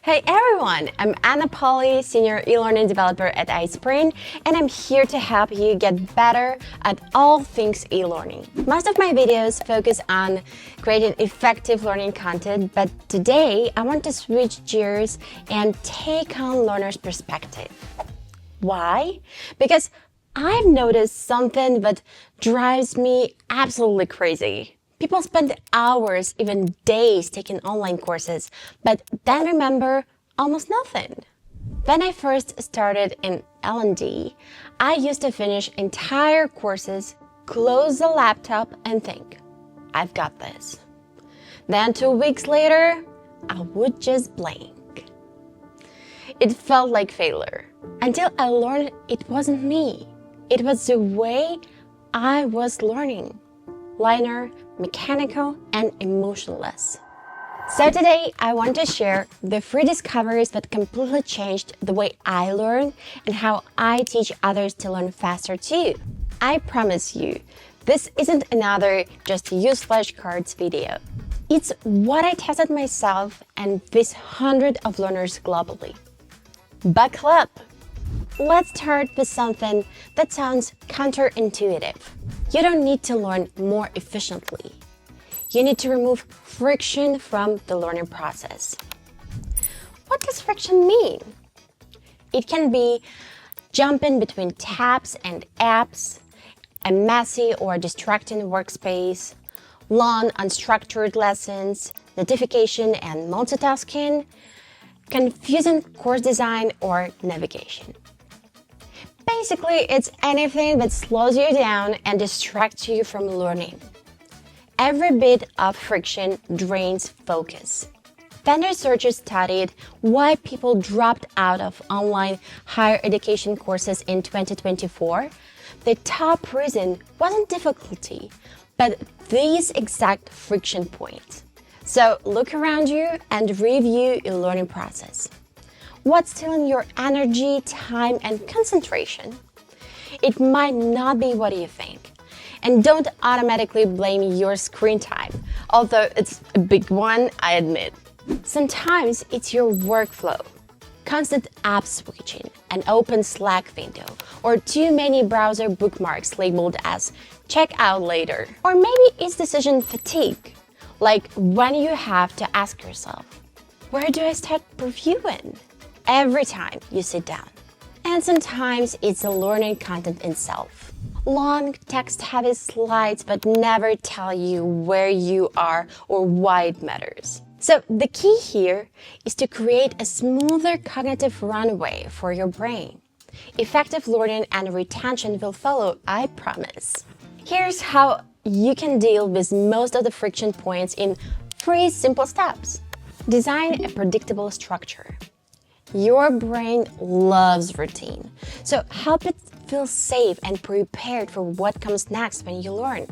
Hey everyone, I'm Poli, Senior eLearning Developer at iSpring, and I'm here to help you get better at all things eLearning. Most of my videos focus on creating effective learning content, but today I want to switch gears and take on learners' perspective. Why? Because I've noticed something that drives me absolutely crazy. People spend hours, even days, taking online courses, but then remember almost nothing. When I first started in L&D, I used to finish entire courses, close the laptop, and think, I've got this. Then 2 weeks later, I would just blank. It felt like failure, until I learned it wasn't me. It was the way I was learning. Linear, mechanical, and emotionless. So today, I want to share the 3 discoveries that completely changed the way I learn and how I teach others to learn faster too. I promise you, this isn't another just use flashcards video. It's what I tested myself and with hundreds of learners globally. Buckle up! Let's start with something that sounds counterintuitive. You don't need to learn more efficiently. You need to remove friction from the learning process. What does friction mean? It can be jumping between tabs and apps, a messy or distracting workspace, long unstructured lessons, notification and multitasking, confusing course design or navigation. Basically, it's anything that slows you down and distracts you from learning. Every bit of friction drains focus. When researchers studied why people dropped out of online higher education courses in 2024, the top reason wasn't difficulty, but these exact friction points. So look around you and review your learning process. What's stealing your energy, time, and concentration? It might not be what you think. And don't automatically blame your screen time, although it's a big one, I admit. Sometimes it's your workflow, constant app switching, an open Slack window, or too many browser bookmarks labeled as check out later. Or maybe it's decision fatigue, like when you have to ask yourself, where do I start reviewing? Every time you sit down. And sometimes it's the learning content itself. Long text-heavy slides but never tell you where you are or why it matters. So the key here is to create a smoother cognitive runway for your brain. Effective learning and retention will follow, I promise. Here's how you can deal with most of the friction points in 3 simple steps. Design a predictable structure. Your brain loves routine, so help it feel safe and prepared for what comes next when you learn.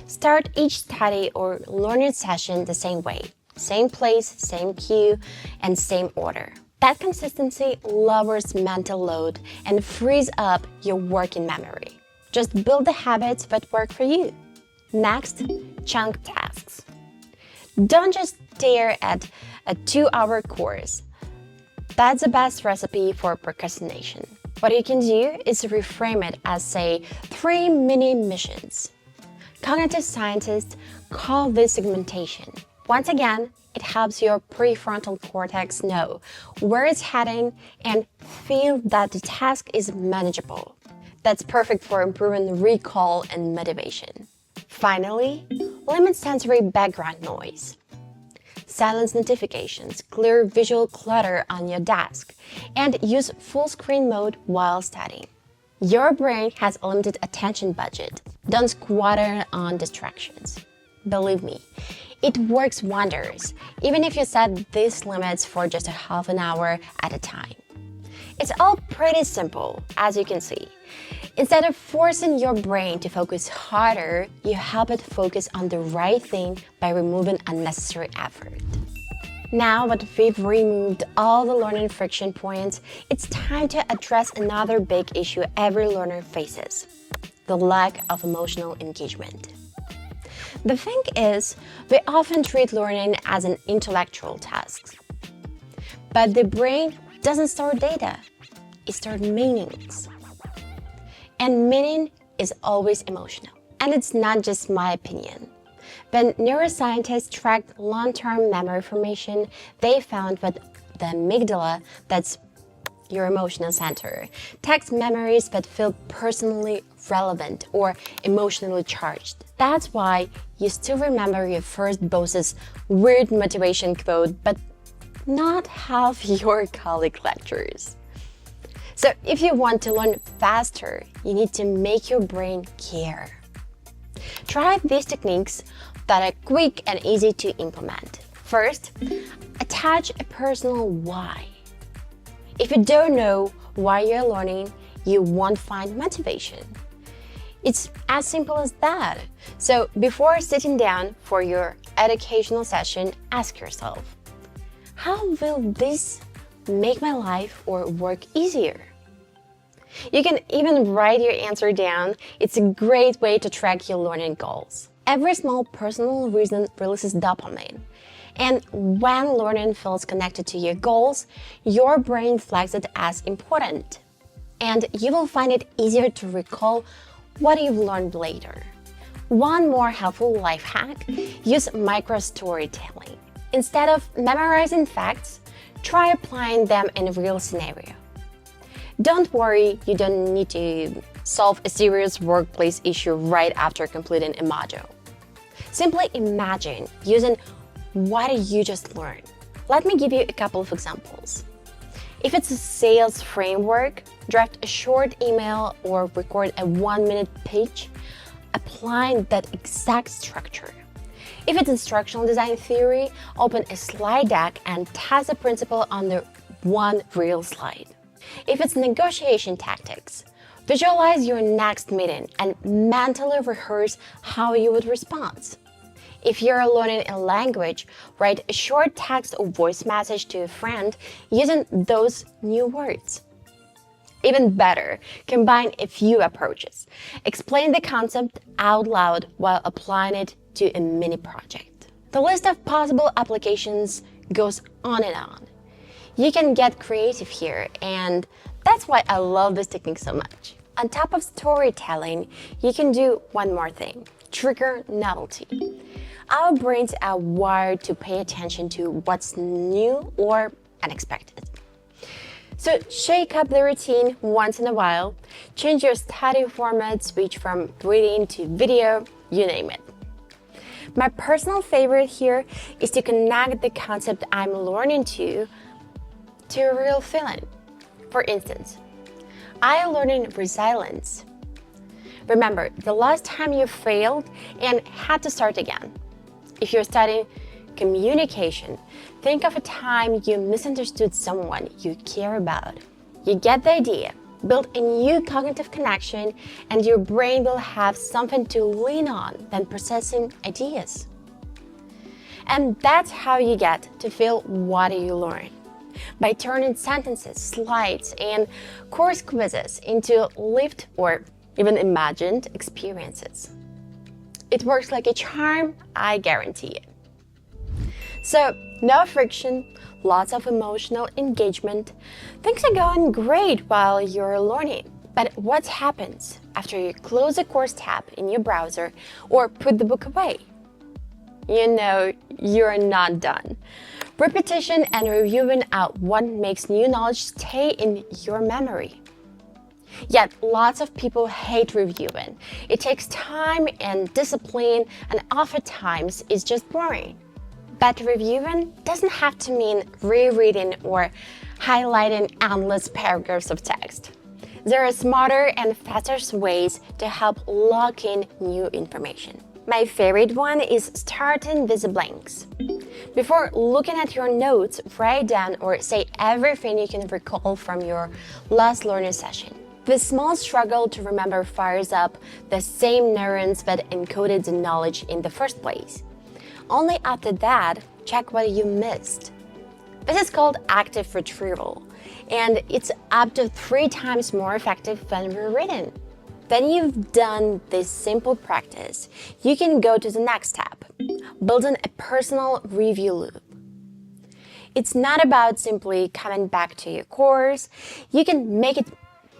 Start each study or learning session the same way, same place, same cue, and same order. That consistency lowers mental load and frees up your working memory. Just build the habits that work for you. Next, chunk tasks. Don't just stare at a 2-hour course. That's the best recipe for procrastination. What you can do is reframe it as, say, 3 mini missions. Cognitive scientists call this segmentation. Once again, it helps your prefrontal cortex know where it's heading and feel that the task is manageable. That's perfect for improving recall and motivation. Finally, limit sensory background noise. Silence notifications, clear visual clutter on your desk, and use full screen mode while studying. Your brain has a limited attention budget. Don't squander on distractions. Believe me, it works wonders, even if you set these limits for just a half an hour at a time. It's all pretty simple, as you can see. Instead of forcing your brain to focus harder, you help it focus on the right thing by removing unnecessary effort. Now that we've removed all the learning friction points, it's time to address another big issue every learner faces: the lack of emotional engagement. The thing is, we often treat learning as an intellectual task. But the brain doesn't store data, it stores meanings. And meaning is always emotional. And it's not just my opinion. When neuroscientists tracked long-term memory formation, they found that the amygdala, that's your emotional center, tags memories that feel personally relevant or emotionally charged. That's why you still remember your first boss's weird motivation quote, but not half your colleague lectures. So if you want to learn faster, you need to make your brain care. Try these techniques that are quick and easy to implement. First, attach a personal why. If you don't know why you're learning, you won't find motivation. It's as simple as that. So before sitting down for your educational session, ask yourself, how will this make my life or work easier? You can even write your answer down. It's a great way to track your learning goals. Every small personal reason releases dopamine. And when learning feels connected to your goals, your brain flags it as important. And you will find it easier to recall what you've learned later. One more helpful life hack, use micro-storytelling. Instead of memorizing facts, try applying them in a real scenario. Don't worry, you don't need to solve a serious workplace issue right after completing a module. Simply imagine using what you just learned. Let me give you a couple of examples. If it's a sales framework, draft a short email or record a 1-minute pitch, applying that exact structure. If it's instructional design theory, open a slide deck and test the principle on the one real slide. If it's negotiation tactics, visualize your next meeting and mentally rehearse how you would respond. If you're learning a language, write a short text or voice message to a friend using those new words. Even better, combine a few approaches. Explain the concept out loud while applying it to a mini project. The list of possible applications goes on and on. You can get creative here, and that's why I love this technique so much. On top of storytelling, you can do one more thing: trigger novelty. Our brains are wired to pay attention to what's new or unexpected. So shake up the routine once in a while, change your study format, switch from reading to video, you name it. My personal favorite here is to connect the concept I'm learning to a real feeling. For instance, I learned resilience. Remember the last time you failed and had to start again. If you're studying communication, think of a time you misunderstood someone you care about. You get the idea, build a new cognitive connection, and your brain will have something to lean on when processing ideas. And that's how you get to feel what you learn. By turning sentences, slides, and course quizzes into lived or even imagined experiences. It works like a charm, I guarantee it. So, no friction, lots of emotional engagement. Things are going great while you're learning. But what happens after you close the course tab in your browser or put the book away? You know you're not done. Repetition and reviewing are what makes new knowledge stay in your memory. Yet lots of people hate reviewing. It takes time and discipline, and oftentimes it's just boring. But reviewing doesn't have to mean rereading or highlighting endless paragraphs of text. There are smarter and faster ways to help lock in new information. My favorite one is starting with the blanks. Before looking at your notes, write down or say everything you can recall from your last learning session. The small struggle to remember fires up the same neurons that encoded the knowledge in the first place. Only after that, check what you missed. This is called active retrieval, and it's up to 3 times more effective than rereading. When you've done this simple practice, you can go to the next step, building a personal review loop. It's not about simply coming back to your course. You can make it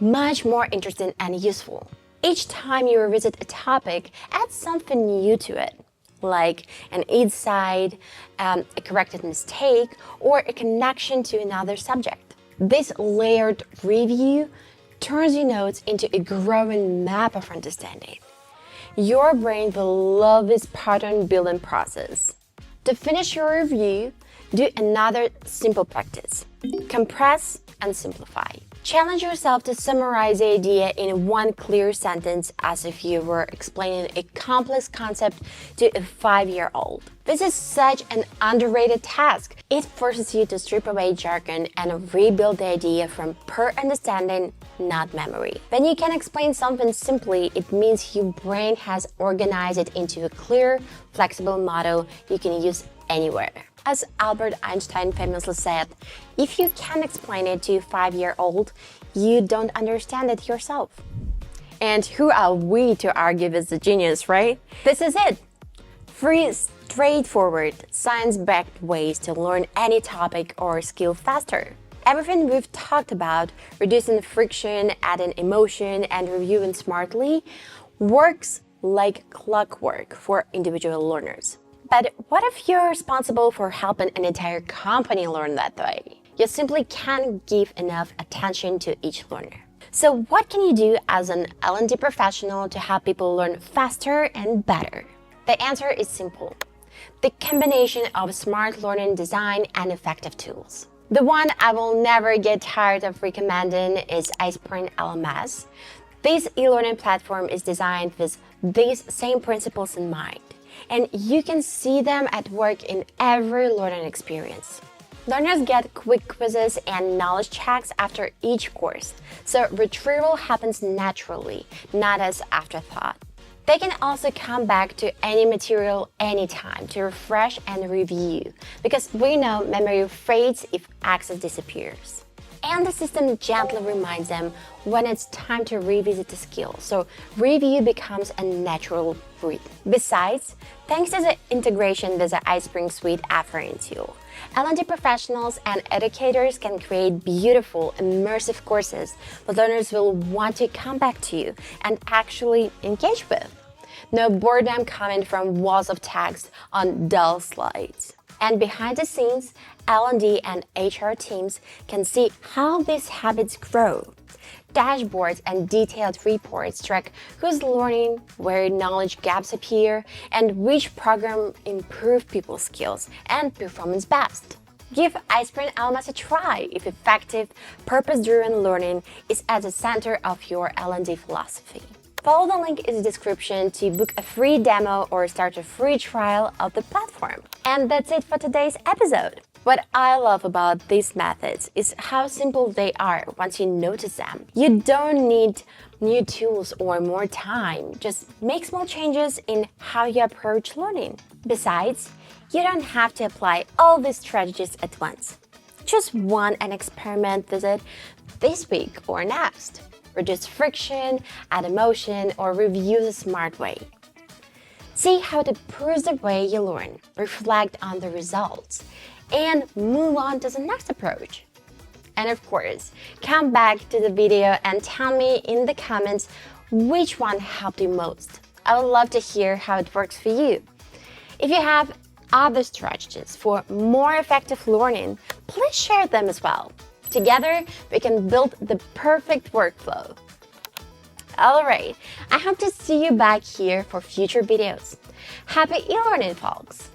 much more interesting and useful. Each time you revisit a topic, add something new to it, like an insight, a corrected mistake, or a connection to another subject. This layered review turns your notes into a growing map of understanding. Your brain will love this pattern building process. To finish your review, do another simple practice. Compress and simplify. Challenge yourself to summarize the idea in one clear sentence as if you were explaining a complex concept to a 5-year-old. This is such an underrated task. It forces you to strip away jargon and rebuild the idea from pure understanding, not memory. When you can explain something simply, it means your brain has organized it into a clear, flexible model you can use anywhere. As Albert Einstein famously said, if you can't explain it to a 5-year-old, you don't understand it yourself. And who are we to argue with the genius, right? This is it. 3 straightforward, science-backed ways to learn any topic or skill faster. Everything we've talked about, reducing friction, adding emotion, and reviewing smartly, works like clockwork for individual learners. But what if you're responsible for helping an entire company learn that way? You simply can't give enough attention to each learner. So what can you do as an L&D professional to help people learn faster and better? The answer is simple. The combination of smart learning design and effective tools. The one I will never get tired of recommending is iSprint LMS. This e-learning platform is designed with these same principles in mind, and you can see them at work in every learning experience. Learners get quick quizzes and knowledge checks after each course, so retrieval happens naturally, not as afterthought. They can also come back to any material anytime to refresh and review, because we know memory fades if access disappears. And the system gently reminds them when it's time to revisit the skill, so review becomes a natural rhythm. Besides, thanks to the integration with the iSpring Suite authoring tool, L&D professionals and educators can create beautiful, immersive courses that learners will want to come back to and actually engage with. No boredom coming from walls of text on dull slides. And behind the scenes, L&D and HR teams can see how these habits grow. Dashboards and detailed reports track who's learning, where knowledge gaps appear, and which program improved people's skills and performance best. Give iSprint LMS a try if effective, purpose-driven learning is at the center of your L&D philosophy. Follow the link in the description to book a free demo or start a free trial of the platform. And that's it for today's episode. What I love about these methods is how simple they are once you notice them. You don't need new tools or more time. Just make small changes in how you approach learning. Besides, you don't have to apply all these strategies at once. Choose one and experiment with it this week or next. Reduce friction, add emotion, or review the smart way. See how it improves the way you learn, reflect on the results, and move on to the next approach. And of course, come back to the video and tell me in the comments which one helped you most. I would love to hear how it works for you. If you have other strategies for more effective learning, please share them as well. Together, we can build the perfect workflow. Alright, I hope to see you back here for future videos. Happy e-learning, folks!